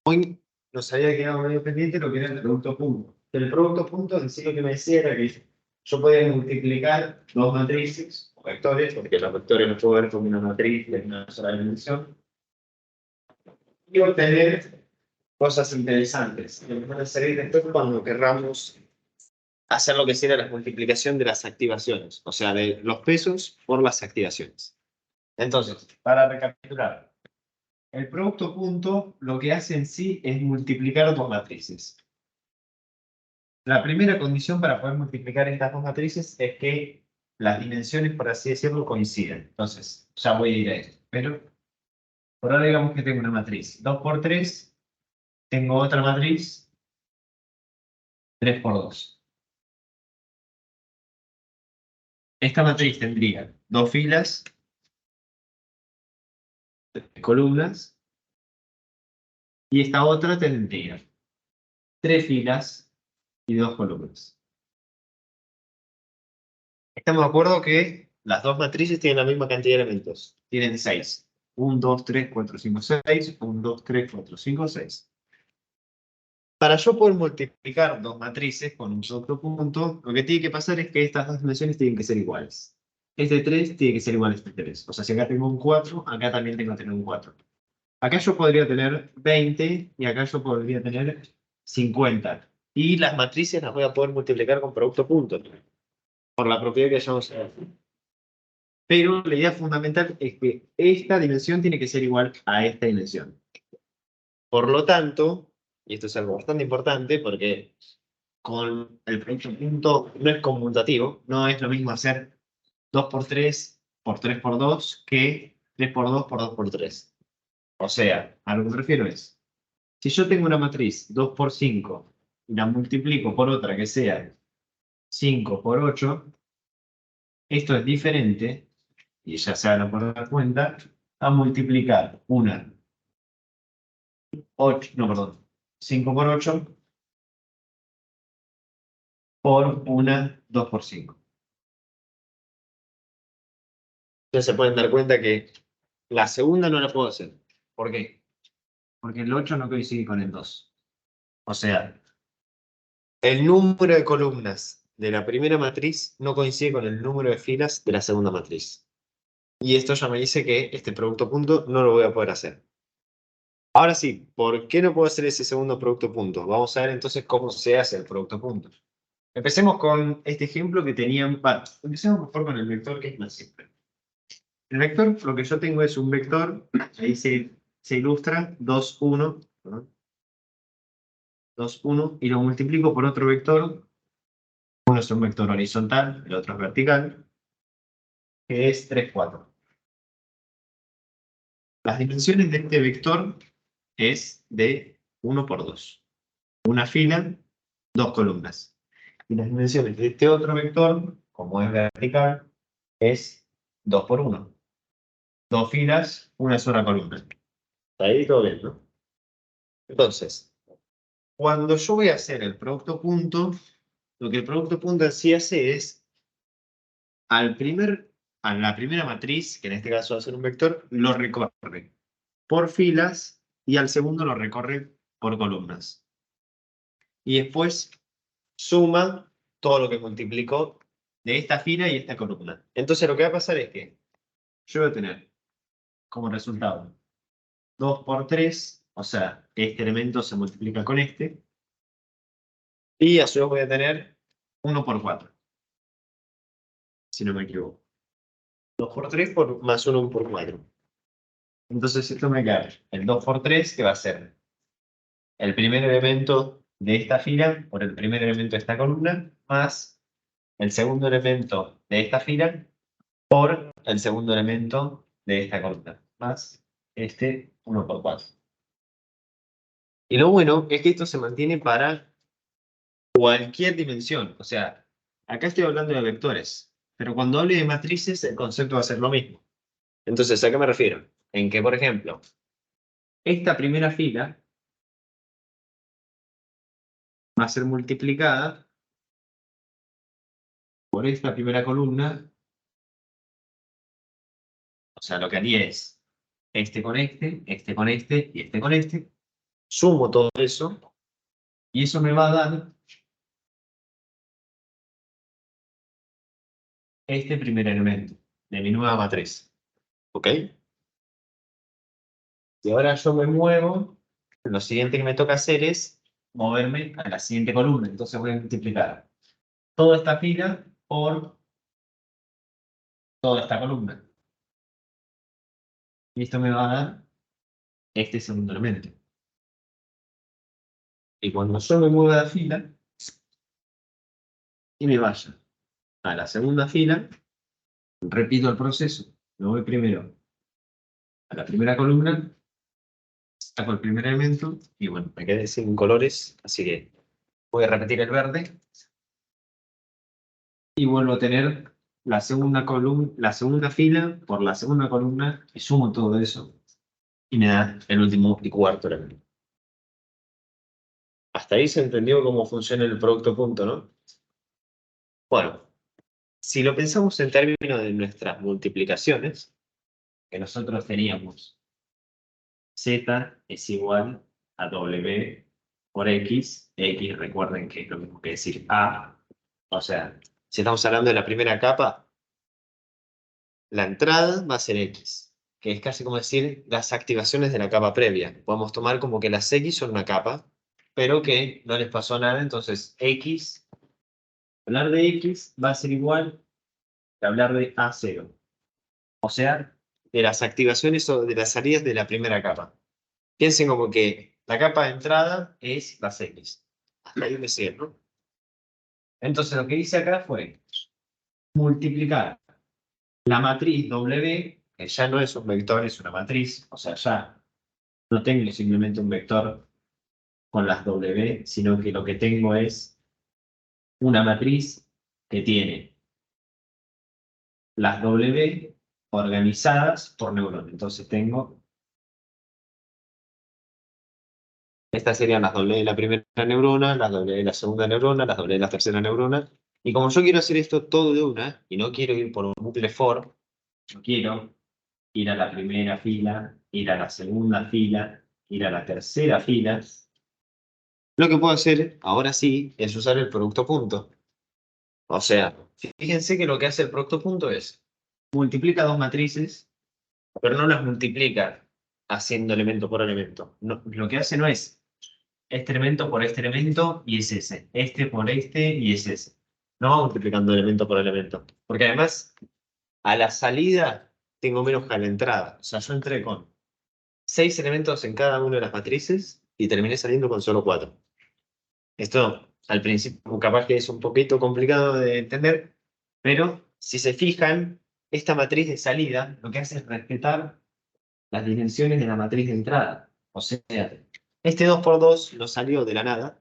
Hoy nos había quedado medio pendiente lo que era el producto punto. El producto punto en sí lo que me decía era que yo podía multiplicar dos matrices o vectores, porque los vectores los puedo ver como una matriz de una sola dimensión, y obtener cosas interesantes. Que nos van a servir después cuando querramos hacer lo que sería la multiplicación de las activaciones, o sea, de los pesos por las activaciones. Entonces, para recapitular, el producto punto lo que hace en sí es multiplicar dos matrices. La primera condición para poder multiplicar estas dos matrices es que las dimensiones, por así decirlo, coincidan. Entonces, ya voy a ir a esto. Pero por ahora digamos que tengo una matriz 2 por 3, tengo otra matriz 3 por 2. Esta matriz tendría dos filas, tres columnas, y esta otra tendría tres filas y dos columnas. Estamos de acuerdo que las dos matrices tienen la misma cantidad de elementos. Tienen 6. 1, 2, 3, 4, 5, 6. 1, 2, 3, 4, 5, 6. Para yo poder multiplicar dos matrices con un solo punto, lo que tiene que pasar es que estas dos dimensiones tienen que ser iguales. Este 3 tiene que ser igual a este 3. O sea, si acá tengo un 4, acá también tengo que tener un 4. Acá yo podría tener 20 y acá yo podría tener 50. Y las matrices las voy a poder multiplicar con producto punto, por la propiedad que hayamos. Pero la idea fundamental es que esta dimensión tiene que ser igual a esta dimensión. Por lo tanto, y esto es algo bastante importante porque con el producto punto no es conmutativo, no es lo mismo hacer 2 por 3 por 2 que 3 por 2 por 2 por 3. O sea, a lo que me refiero es, si yo tengo una matriz 2 por 5 y la multiplico por otra que sea 5 por 8, esto es diferente, y ya se van a poder dar cuenta, a multiplicar una 8, no, perdón, 5 por 8 por una 2 por 5. Entonces se pueden dar cuenta que la segunda no la puedo hacer. ¿Por qué? Porque el 8 no coincide con el 2. O sea, el número de columnas de la primera matriz no coincide con el número de filas de la segunda matriz. Y esto ya me dice que este producto punto no lo voy a poder hacer. Ahora sí, ¿por qué no puedo hacer ese segundo producto punto? Vamos a ver entonces cómo se hace el producto punto. Empecemos con este ejemplo que tenían. Bueno, empecemos mejor con el vector, que es más simple. El vector, lo que yo tengo es un vector, ahí se ilustra 2, 1, ¿no? 2, 1, y lo multiplico por otro vector. Uno es un vector horizontal, el otro es vertical, que es 3, 4. Las dimensiones de este vector es de 1 por 2. Una fila, dos columnas. Y las dimensiones de este otro vector, como es vertical, es 2 por 1. Dos filas, una sola columna. Está ahí todo bien, ¿no? Entonces, cuando yo voy a hacer el producto punto, lo que el producto punto en sí hace es, a la primera matriz, que en este caso va a ser un vector, lo recorre por filas y al segundo lo recorre por columnas. Y después suma todo lo que multiplicó de esta fila y esta columna. Entonces lo que va a pasar es que yo voy a tener como resultado 2 por 3, o sea, este elemento se multiplica con este, y a su vez voy a tener 1 por 4, si no me equivoco. 2 por 3 más 1 por 4. Entonces esto me queda el 2 por 3, que va a ser el primer elemento de esta fila por el primer elemento de esta columna, más el segundo elemento de esta fila por el segundo elemento de esta columna, más este 1 por 4. Y lo bueno es que esto se mantiene para cualquier dimensión. O sea, acá estoy hablando de vectores, pero cuando hable de matrices el concepto va a ser lo mismo. Entonces, ¿a qué me refiero? En que, por ejemplo, esta primera fila va a ser multiplicada por esta primera columna. O sea, lo que haría es este con este, este con este y este con este. sumo todo eso, y eso me va a dar este primer elemento de mi nueva matriz. ¿Ok? Y ahora yo me muevo, lo siguiente que me toca hacer es moverme a la siguiente columna. Entonces voy a multiplicar toda esta fila por toda esta columna. Y esto me va a dar este segundo elemento. Y cuando yo me mueva a la fila y me vaya a la segunda fila, repito el proceso. Me voy primero a la primera columna, saco el primer elemento y bueno, me quedé sin colores, así que voy a repetir el verde y vuelvo a tener la segunda columna, la segunda fila por la segunda columna y sumo todo eso y me da el último y cuarto elemento. Hasta ahí se entendió cómo funciona el producto punto, ¿no? Bueno, si lo pensamos en términos de nuestras multiplicaciones, que nosotros teníamos Z es igual a W por X. X, recuerden que es lo mismo que decir A. O sea, si estamos hablando de la primera capa, la entrada va a ser X, que es casi como decir las activaciones de la capa previa. Podemos tomar como que las X son una capa, pero que no les pasó nada, entonces X, hablar de X va a ser igual que hablar de A0. O sea, de las activaciones o de las salidas de la primera capa. Piensen como que la capa de entrada es las X. Hasta ahí me siguen, ¿no? Entonces lo que hice acá fue multiplicar la matriz W, que ya no es un vector, es una matriz. O sea, ya no tengo simplemente un vector con las W, sino que lo que tengo es una matriz que tiene las W organizadas por neurona. Entonces tengo, estas serían las W de la primera neurona, las W de la segunda neurona, las W de la tercera neurona. Y como yo quiero hacer esto todo de una, y no quiero ir por un bucle for, yo quiero ir a la primera fila, ir a la segunda fila, ir a la tercera fila. Lo que puedo hacer, ahora sí, es usar el producto punto. O sea, fíjense que lo que hace el producto punto es, multiplica dos matrices, pero no las multiplica haciendo elemento por elemento. No, lo que hace no es este elemento por este elemento y es ese. Este por este y es ese. No va multiplicando elemento por elemento. Porque además, a la salida tengo menos que a la entrada. O sea, yo entré con 6 elementos en cada una de las matrices y terminé saliendo con solo 4. Esto al principio capaz que es un poquito complicado de entender, pero si se fijan, esta matriz de salida lo que hace es respetar las dimensiones de la matriz de entrada. O sea, este 2×2 no salió de la nada.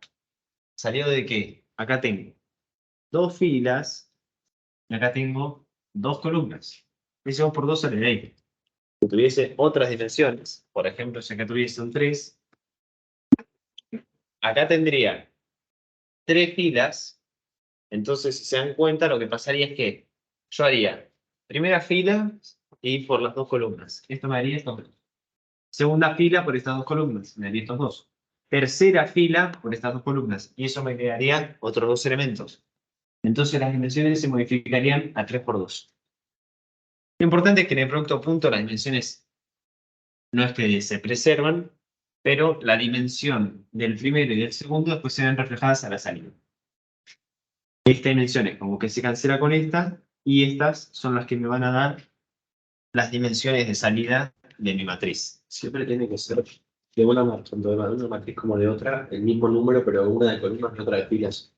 ¿Salió de qué? Acá tengo dos filas y acá tengo dos columnas. Ese 2×2 sale de ahí. Si tuviese otras dimensiones, por ejemplo, si acá tuviese un 3, acá tendría 3 filas. Entonces, si se dan cuenta, lo que pasaría es que yo haría primera fila y por las dos columnas. Esto me daría estos dos. Segunda fila por estas dos columnas. Me daría estos dos. Tercera fila por estas dos columnas. Y eso me quedaría otros dos elementos. Entonces las dimensiones se modificarían a 3×2. Lo importante es que en el producto punto las dimensiones no es que se preservan, pero la dimensión del primero y del segundo después se ven reflejadas a la salida. Esta dimensión es como que se cancela con esta, y estas son las que me van a dar las dimensiones de salida de mi matriz. Siempre tiene que ser de una, tanto de una matriz como de otra, el mismo número, pero una de columnas y otra de filas.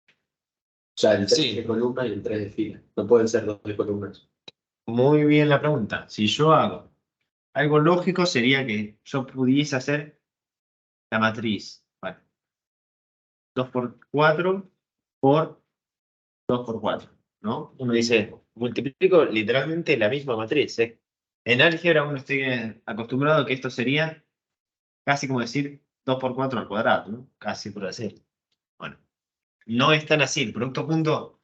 O sea, el 3 Sí. de columna y el 3 de fila. No pueden ser dos de columnas. Muy bien la pregunta. Si yo hago algo lógico, sería que yo pudiese hacer la matriz, bueno, 2×4 por 2×4, ¿no? Uno dice, multiplico literalmente la misma matriz, ¿eh? En álgebra uno estoy acostumbrado a que esto sería casi como decir 2×4 al cuadrado, ¿no? Casi por decir. Bueno, no es tan así. El producto punto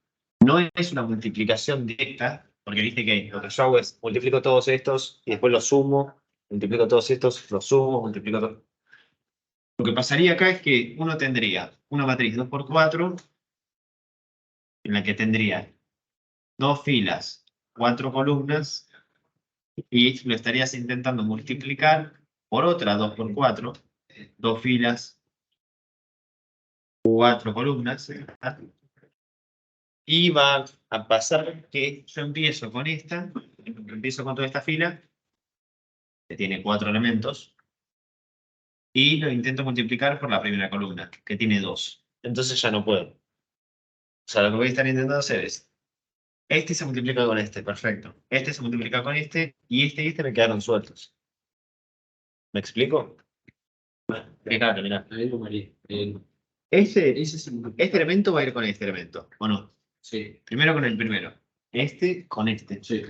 no es una multiplicación directa, porque viste que lo que yo hago es multiplico todos estos y después los sumo, multiplico todos estos, los sumo, multiplico todos. Lo que pasaría acá es que uno tendría una matriz 2×4 en la que tendría 2 filas, 4 columnas, y lo estarías intentando multiplicar por otra 2×4, 2 filas, 4 columnas, y va a pasar que yo empiezo con esta, empiezo con toda esta fila, que tiene 4 elementos, y lo intento multiplicar por la primera columna, que tiene 2. Entonces ya no puedo. O sea, lo que voy a estar intentando hacer es, este se multiplica con este, perfecto. Este se multiplica con este, y este me quedaron sueltos. ¿Me explico? Fíjate, mirá. A ver, María. Este Ese es el elemento va a ir con este elemento, ¿o no? Sí, Primero con el primero. Este con este. sí.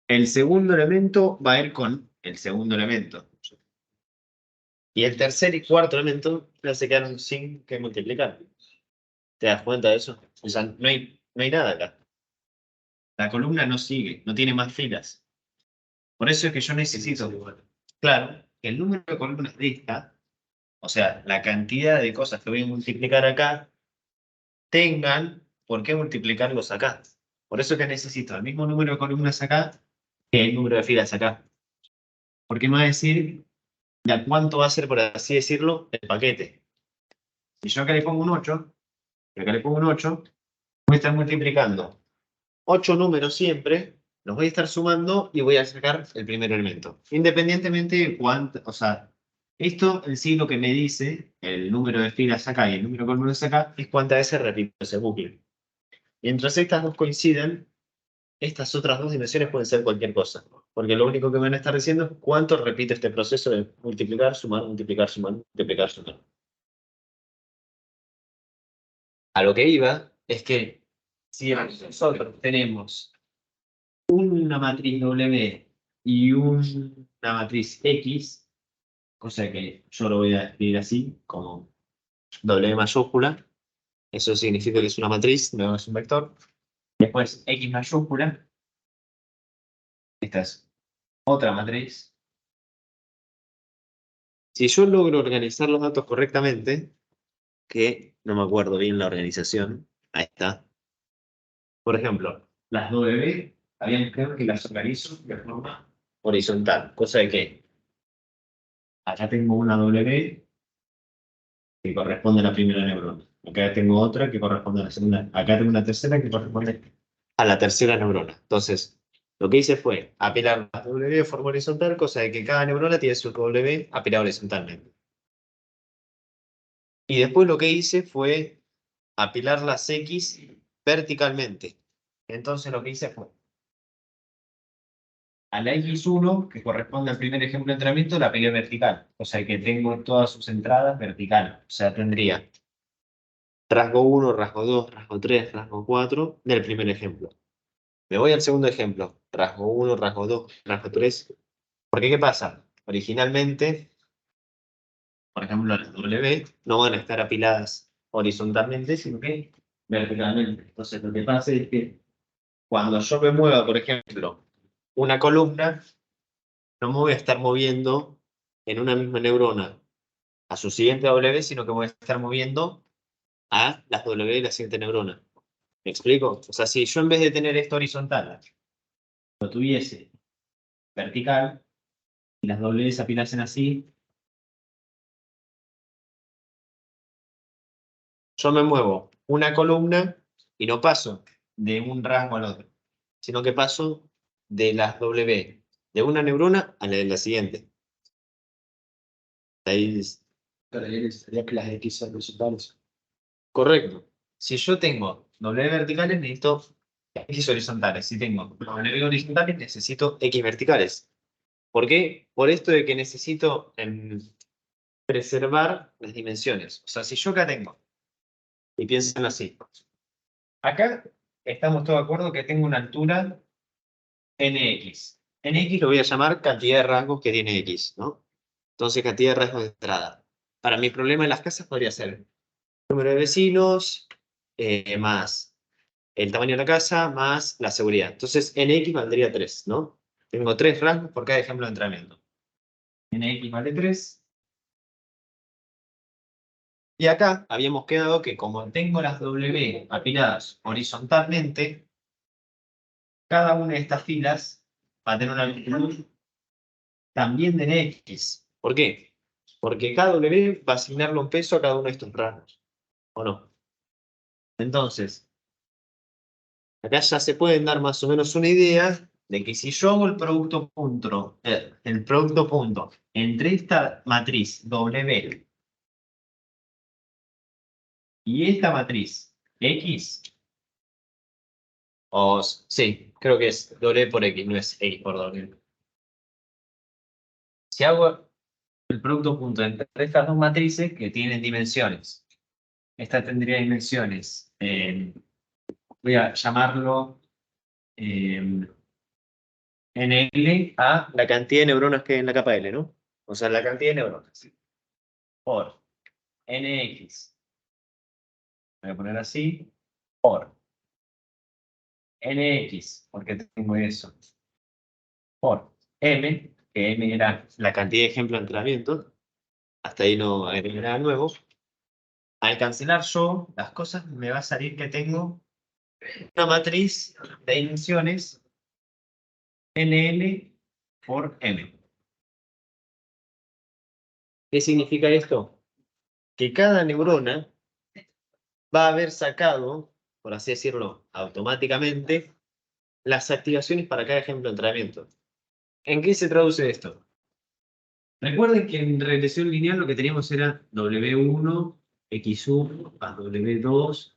El segundo elemento va a ir con el segundo elemento. Y el tercer y cuarto elemento ya se quedaron sin que multiplicar. ¿Te das cuenta de eso? O sea, no hay nada acá. La columna no sigue, no tiene más filas. Por eso es que yo necesito, claro, que el número de columnas de esta, o sea, la cantidad de cosas que voy a multiplicar acá, tengan por qué multiplicarlos acá. Por eso es que necesito el mismo número de columnas acá que el número de filas acá. Porque me va a decir de a cuánto va a ser, por así decirlo, el paquete. Si yo acá le pongo un 8, y acá le pongo un 8, voy a estar multiplicando 8 números siempre, los voy a estar sumando y voy a sacar el primer elemento. Independientemente de cuánto, o sea, esto en sí lo que me dice, el número de filas acá y el número de columnas acá, es cuántas veces repito ese bucle. Mientras estas dos coinciden, estas otras dos dimensiones pueden ser cualquier cosa. Porque lo único que me van a estar diciendo es cuánto repite este proceso de multiplicar, sumar, multiplicar, sumar, multiplicar, sumar. A lo que iba es que si nosotros tenemos una matriz W y una matriz X, cosa que yo lo voy a escribir así, como W mayúscula, eso significa que es una matriz, no es un vector. Después X mayúscula, esta es otra matriz. Si yo logro organizar los datos correctamente, que no me acuerdo bien la organización, ahí está. Por ejemplo, las W, habían creo que las organizo de forma horizontal, cosa de que acá tengo una W que corresponde a la primera neurona. Acá tengo otra que corresponde a la segunda. Acá tengo una tercera que corresponde a la tercera neurona. Entonces, lo que hice fue apilar las W de forma horizontal, cosa de que cada neurona tiene su W apilada horizontalmente. Y después lo que hice fue apilar las X verticalmente. Entonces lo que hice fue a la X1, que corresponde al primer ejemplo de entrenamiento, la pegué vertical. O sea que tengo todas sus entradas vertical. O sea, tendría rasgo 1, rasgo 2, rasgo 3, rasgo 4 del primer ejemplo. Me voy al segundo ejemplo. Rasgo 1, rasgo 2, rasgo 3. Porque, ¿qué pasa? Originalmente, por ejemplo, las W no van a estar apiladas horizontalmente, sino que verticalmente. Entonces, lo que pasa es que cuando yo me mueva, por ejemplo, una columna, no me voy a estar moviendo en una misma neurona a su siguiente W, sino que voy a estar moviendo a las W de la siguiente neurona. ¿Me explico? O sea, si yo en vez de tener esto horizontal, lo tuviese vertical, y las W se apilasen así, yo me muevo una columna y no paso de un rasgo al otro, sino que paso de las W de una neurona a la de la siguiente. Ahí es Para él necesitaría que las X sean horizontales. correcto. Si yo tengo W verticales, necesito X horizontales. Si tengo W horizontales, necesito X verticales. ¿Por qué? Por esto de que necesito preservar las dimensiones. O sea, si yo acá tengo, y piensen así, acá estamos todos de acuerdo que tengo una altura NX. NX lo voy a llamar cantidad de rasgos que tiene X, ¿no? Entonces, cantidad de rasgos de entrada. Para mi problema en las casas podría ser número de vecinos, más el tamaño de la casa, más la seguridad. Entonces, NX valdría 3, ¿no? Tengo 3 rasgos por cada ejemplo de entrenamiento. NX vale 3. Y acá habíamos quedado que como tengo las W apiladas horizontalmente, cada una de estas filas va a tener una longitud también de X. ¿Por qué? Porque cada W va a asignarle un peso a cada uno de estos rangos. ¿O no? Entonces, acá ya se pueden dar más o menos una idea de que si yo hago el producto punto entre esta matriz W y esta matriz X, sí, creo que es W por X, no es X por W. Si hago el producto punto entre estas dos matrices que tienen dimensiones, esta tendría dimensiones, voy a llamarlo NL a la cantidad de neuronas que hay en la capa L, ¿no? O sea, la cantidad de neuronas por NX, voy a poner así, por NX, porque tengo eso, por M, que M era la cantidad de ejemplos de entrenamiento, hasta ahí no hay nada nuevo. Al cancelar yo las cosas, me va a salir que tengo una matriz de dimensiones NL por M. ¿Qué significa esto? Que cada neurona va a haber sacado, por así decirlo, automáticamente, las activaciones para cada ejemplo de entrenamiento. ¿En qué se traduce esto? Recuerden que en regresión lineal lo que teníamos era W1, X1 más W2,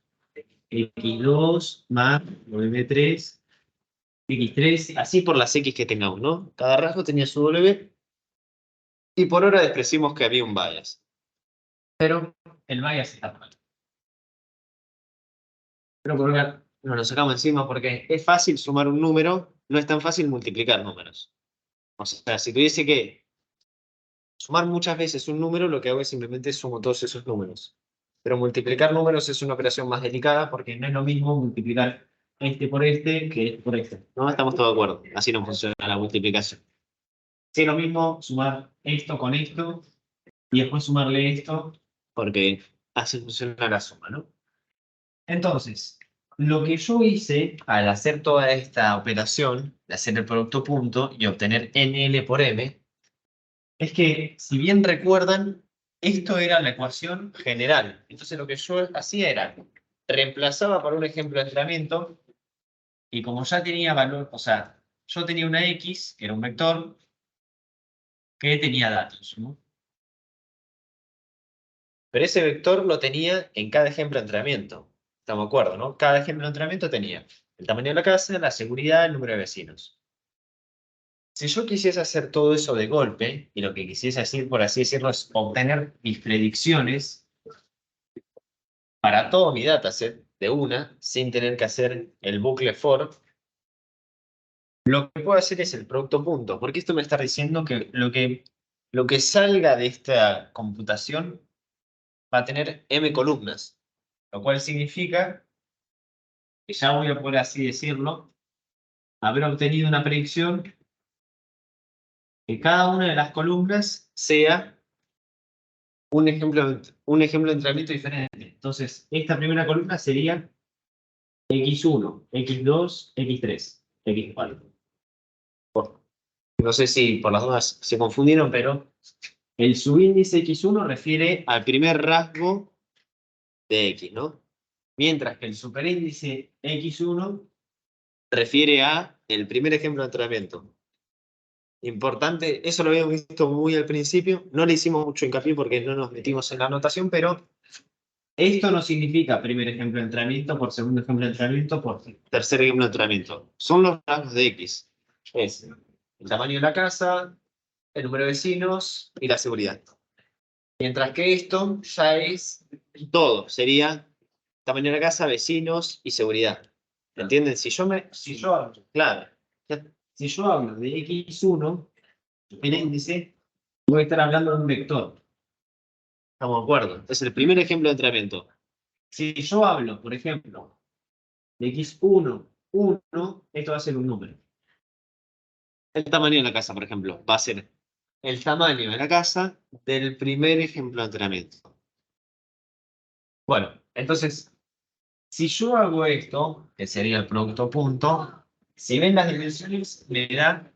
X2 más W3, X3, así por las X que tengamos, ¿no? Cada rasgo tenía su W y por ahora decimos que había un bias. Pero el bias está mal. Pero por ahora no lo sacamos encima porque es fácil sumar un número, no es tan fácil multiplicar números. O sea, si tuviese que sumar muchas veces un número, lo que hago es simplemente sumo todos esos números. Pero multiplicar números es una operación más delicada porque no es lo mismo multiplicar este por este que este por este. ¿No? Estamos todos de acuerdo. Así no funciona la multiplicación. Sí, es lo mismo sumar esto con esto y después sumarle esto porque así funciona la suma, ¿no? Entonces, lo que yo hice al hacer toda esta operación, de hacer el producto punto y obtener NL por M, es que, si bien recuerdan, esto era la ecuación general. Entonces lo que yo hacía era, reemplazaba por un ejemplo de entrenamiento, y como ya tenía valor, o sea, yo tenía una X, que era un vector, que tenía datos, ¿no? Pero ese vector lo tenía en cada ejemplo de entrenamiento. Estamos de acuerdo, ¿no? Cada ejemplo de entrenamiento tenía el tamaño de la casa, la seguridad, el número de vecinos. Si yo quisiese hacer todo eso de golpe, y lo que quisiese hacer, por así decirlo, es obtener mis predicciones para todo mi dataset de una, sin tener que hacer el bucle for, lo que puedo hacer es el producto punto, porque esto me está diciendo que lo que salga de esta computación va a tener m columnas, lo cual significa que ya voy a poder, así decirlo, haber obtenido una predicción que cada una de las columnas sea un ejemplo de entrenamiento diferente. Entonces, esta primera columna sería X1, X2, X3, X4. No sé si por las dudas se confundieron, pero el subíndice X1 refiere al primer rasgo de X, ¿no? Mientras que el superíndice X1 refiere a el primer ejemplo de entrenamiento. Importante, eso lo habíamos visto muy al principio, no le hicimos mucho hincapié porque no nos metimos en la anotación, pero esto no significa primer ejemplo de entrenamiento, por segundo ejemplo de entrenamiento, por tercer ejemplo de entrenamiento. Son los rangos de X. Es el tamaño de la casa, el número de vecinos y la seguridad. Mientras que esto ya es todo, sería tamaño de la casa, vecinos y seguridad. ¿Entienden? Si yo hablo, claro, si yo hablo de X1, el índice, voy a estar hablando de un vector. ¿Estamos de acuerdo? Es el primer ejemplo de entrenamiento. Si yo hablo, por ejemplo, de X1, 1, esto va a ser un número. El tamaño de la casa, por ejemplo, va a ser el tamaño de la casa del primer ejemplo de entrenamiento. Bueno, entonces, si yo hago esto, que sería el producto punto, si ven las dimensiones, me da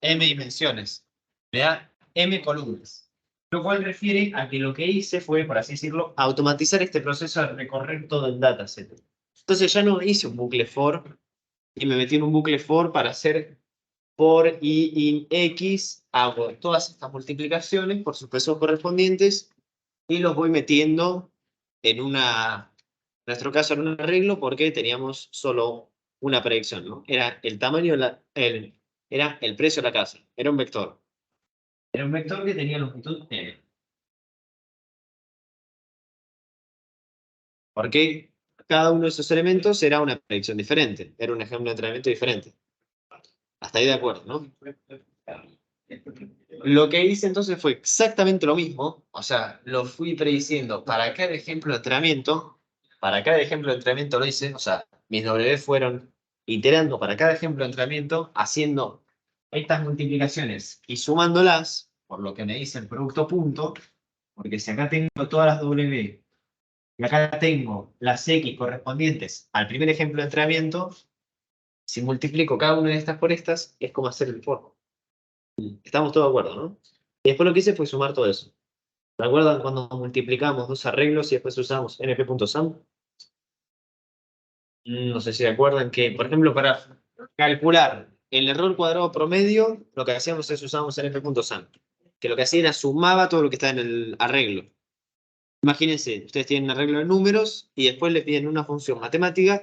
m dimensiones, me da m columnas. Lo cual refiere a que lo que hice fue, por así decirlo, automatizar este proceso de recorrer todo el dataset. Entonces ya no hice un bucle for y me metí en un bucle for para hacer por i in x, hago todas estas multiplicaciones por sus pesos correspondientes y los voy metiendo en una, en nuestro caso en un arreglo porque teníamos solo una predicción, ¿no? Era el tamaño, era el precio de la casa, era un vector. Era un vector que tenía longitud n. Porque cada uno de esos elementos era una predicción diferente, era un ejemplo de entrenamiento diferente. Hasta ahí de acuerdo, ¿no? Lo que hice entonces fue exactamente lo mismo, o sea, lo fui prediciendo para cada ejemplo de entrenamiento, para cada ejemplo de entrenamiento lo hice, o sea, mis W fueron iterando para cada ejemplo de entrenamiento, haciendo estas multiplicaciones y sumándolas, por lo que me dice el producto punto, porque si acá tengo todas las W y acá tengo las X correspondientes al primer ejemplo de entrenamiento, si multiplico cada una de estas por estas, es como hacer el for. Estamos todos de acuerdo, ¿no? Y después lo que hice fue sumar todo eso. ¿Se acuerdan cuando multiplicamos dos arreglos y después usamos np.sum? No sé si se acuerdan que, por ejemplo, para calcular el error cuadrado promedio, lo que hacíamos es usábamos np.sum, que lo que hacía era sumaba todo lo que está en el arreglo. Imagínense, ustedes tienen un arreglo de números y después le piden una función matemática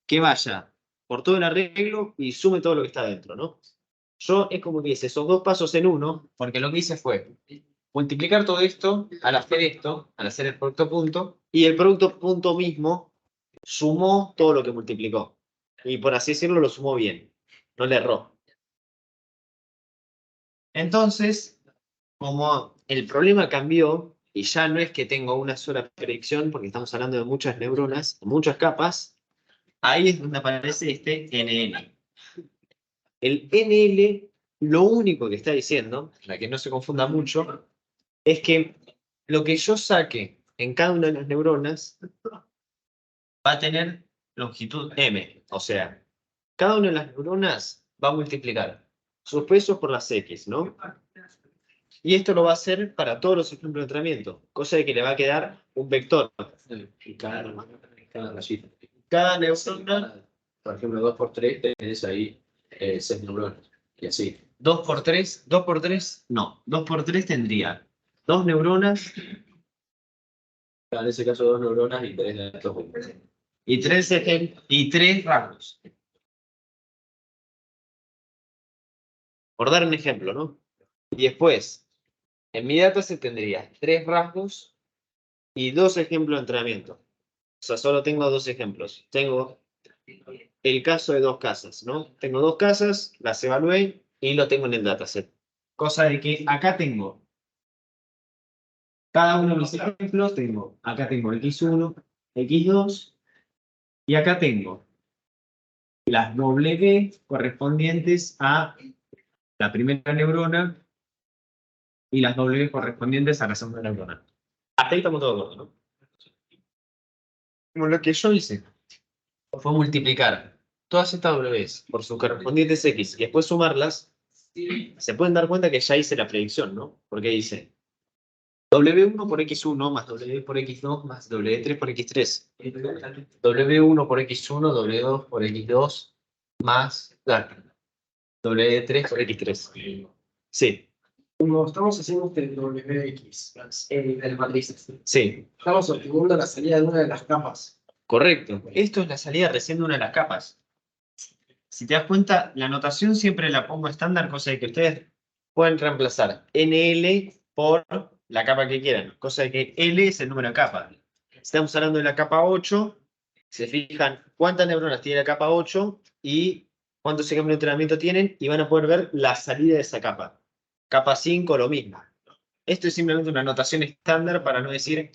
que vaya por todo el arreglo y sume todo lo que está dentro, ¿no? Yo es como que hice esos dos pasos en uno, porque lo que hice fue multiplicar todo esto al hacer el producto punto, y el producto punto mismo sumó todo lo que multiplicó. Y por así decirlo, lo sumó bien, no le erró. Entonces, como el problema cambió, y ya no es que tengo una sola predicción, porque estamos hablando de muchas neuronas, muchas capas, ahí es donde aparece este NN. El NL, lo único que está diciendo, para que no se confunda mucho, es que lo que yo saque en cada una de las neuronas va a tener longitud m. O sea, cada una de las neuronas va a multiplicar sus pesos por las x, ¿no? Y esto lo va a hacer para todos los ejemplos de entrenamiento, cosa de que le va a quedar un vector. Cada rayita. Cada neurona, Por ejemplo, 2 por 3 tenés ahí 6 neuronas. Y así. 2 por 3, 2 por 3, no. 2 por 3 tendría 2 neuronas En ese caso, 2 neuronas y 3 datos. y tres rasgos. Por dar un ejemplo, ¿no? Y después, en mi dataset tendría 3 rasgos y 2 ejemplos de entrenamiento. O sea, solo tengo 2 ejemplos. Tengo el caso de 2 casas, ¿no? Tengo 2 casas, las evalué y lo tengo en el dataset. Cosa de que acá tengo cada uno de mis ejemplos, acá tengo x1, x2 y acá tengo las W correspondientes a la primera neurona y las W correspondientes a la segunda neurona. Hasta ahí estamos todos de acuerdo, ¿no? Como lo que yo hice fue multiplicar todas estas Ws por sus correspondientes X y después sumarlas, se pueden dar cuenta que ya hice la predicción, ¿no? Porque dice W1 por X1 más W por X2 más W3 por X3. W1 por X1, W2 por X2 más W3 por X3. Sí. Como estamos haciendo este WX, el matriz, Sí, estamos obteniendo la salida de una de las capas. correcto. Esto es la salida recién de una de las capas. Si te das cuenta, la notación siempre la pongo estándar, cosa de que ustedes pueden reemplazar NL por la capa que quieran, cosa de que L es el número de capa. Estamos hablando de la capa 8, se fijan cuántas neuronas tiene la capa 8 y cuántos ejemplos de entrenamiento tienen y van a poder ver la salida de esa capa. Capa 5, lo mismo. Esto es simplemente una notación estándar para no decir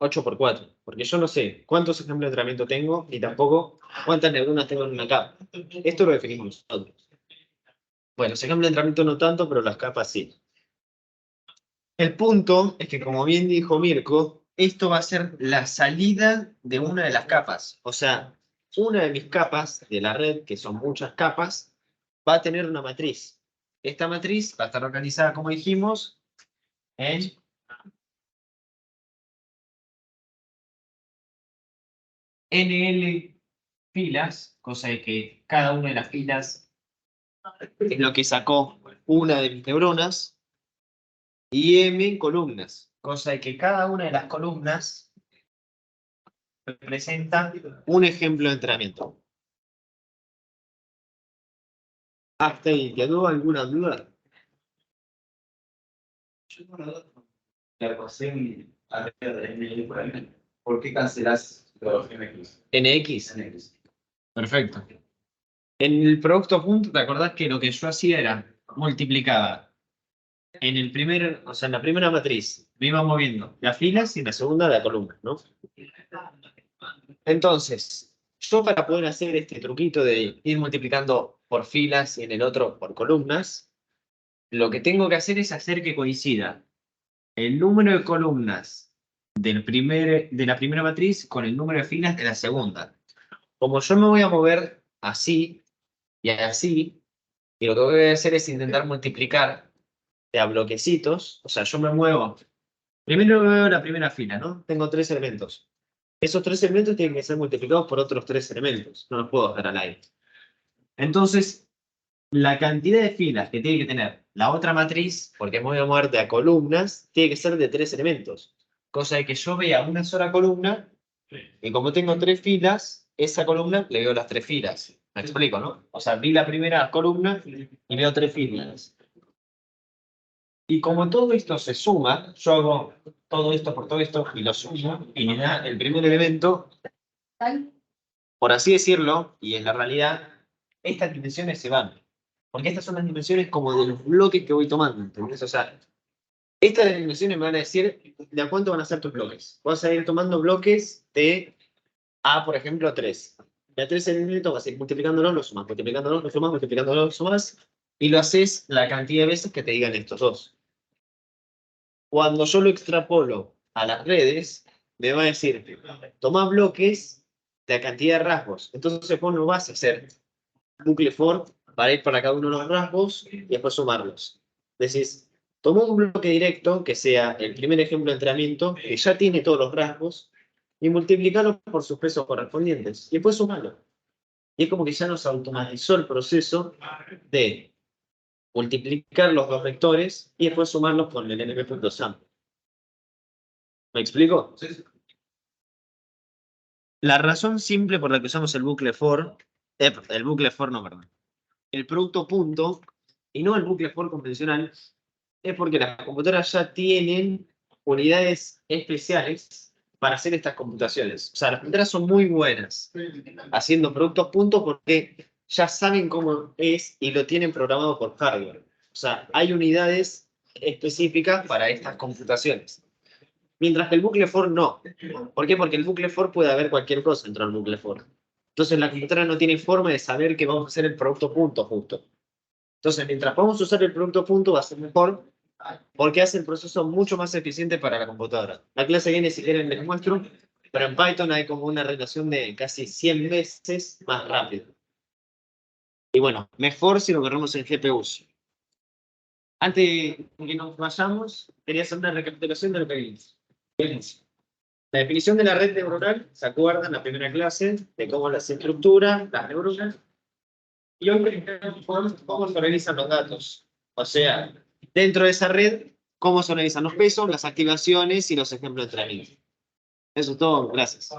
8 por 4, porque yo no sé cuántos ejemplos de entrenamiento tengo y tampoco cuántas neuronas tengo en una capa. Esto lo definimos nosotros. Bueno, los ejemplos de entrenamiento no tanto, pero las capas sí. El punto es que, como bien dijo Mirko, esto va a ser la salida de una de las capas. O sea, una de mis capas de la red, que son muchas capas, va a tener una matriz. Esta matriz va a estar organizada, como dijimos, en NL filas, cosa de que cada una de las filas es lo que sacó una de mis neuronas, y M columnas, cosa de que cada una de las columnas representa un ejemplo de entrenamiento. ¿Hasta ahí quedó alguna duda? Yo tengo una duda con la ecuación arriba de NL por ahí. ¿Por qué cancelás los MX? NX. NX. Perfecto. En el producto punto, ¿te acordás que lo que yo hacía era multiplicaba en el primer, o sea, en la primera matriz, me iba moviendo las filas y en la segunda la columna, ¿no? Entonces, yo para poder hacer este truquito de ir multiplicando por filas y en el otro por columnas, lo que tengo que hacer es hacer que coincida el número de columnas de la primera matriz con el número de filas de la segunda. Como yo me voy a mover así y así, y lo que voy a hacer es intentar multiplicar de a bloquecitos, o sea, yo me muevo. Primero veo la primera fila, ¿no? Tengo 3 elementos. Esos 3 elementos tienen que ser multiplicados por otros 3 elementos. No los puedo dejar al aire. Entonces, la cantidad de filas que tiene que tener la otra matriz, porque me voy a mover de a columnas, tiene que ser de 3 elementos. Cosa de que yo vea una sola columna, y como tengo 3 filas, esa columna le veo las 3 filas. ¿Me explico, no? O sea, vi la primera columna y veo 3 filas. Y como todo esto se suma, yo hago todo esto por todo esto y lo sumo y me da el primer elemento, por así decirlo, y en la realidad, estas dimensiones se van. Porque estas son las dimensiones como de los bloques que voy tomando, ¿entendés? O sea, estas dimensiones me van a decir de a cuánto van a ser tus bloques. Vas a ir tomando bloques de A, por ejemplo, 3. De a 3 elementos vas a ir multiplicándolos, lo sumas, multiplicándolos, lo sumas, multiplicándolos, lo sumas, y lo haces la cantidad de veces que te digan estos dos. Cuando yo lo extrapolo a las redes, me va a decir, toma bloques de la cantidad de rasgos. Entonces vos no vas a hacer bucle for para ir para cada uno de los rasgos y después sumarlos. Decís, toma un bloque directo, que sea el primer ejemplo de entrenamiento, que ya tiene todos los rasgos, y multiplicarlo por sus pesos correspondientes. Y después sumarlo. Y es como que ya nos automatizó el proceso de multiplicar los dos vectores y después sumarlos con el np.sum. ¿Me explico? Sí. La razón simple por la que usamos el bucle for no, perdón. El producto punto y no el bucle for convencional es porque las computadoras ya tienen unidades especiales para hacer estas computaciones. O sea, las computadoras son muy buenas haciendo productos puntos porque ya saben cómo es y lo tienen programado por hardware. O sea, hay unidades específicas para estas computaciones. Mientras que el bucle for no. ¿Por qué? Porque el bucle for puede haber cualquier cosa dentro del bucle for. Entonces la computadora no tiene forma de saber que vamos a hacer el producto punto justo. Entonces, mientras podamos usar el producto punto va a ser mejor porque hace el proceso mucho más eficiente para la computadora. La clase viene, si quieren les muestro, pero en Python hay como una relación de casi 100 veces más rápido. Y bueno, mejor si lo corremos en GPUs. Antes de que nos vayamos, quería hacer una recapitulación de lo que vimos. La definición de la red neuronal, ¿se acuerdan en la primera clase? De cómo las estructura, las neuronas. Y hoy cómo se organizan los datos. O sea, dentro de esa red, cómo se organizan los pesos, las activaciones y los ejemplos de entrenamiento. Eso es todo. Gracias.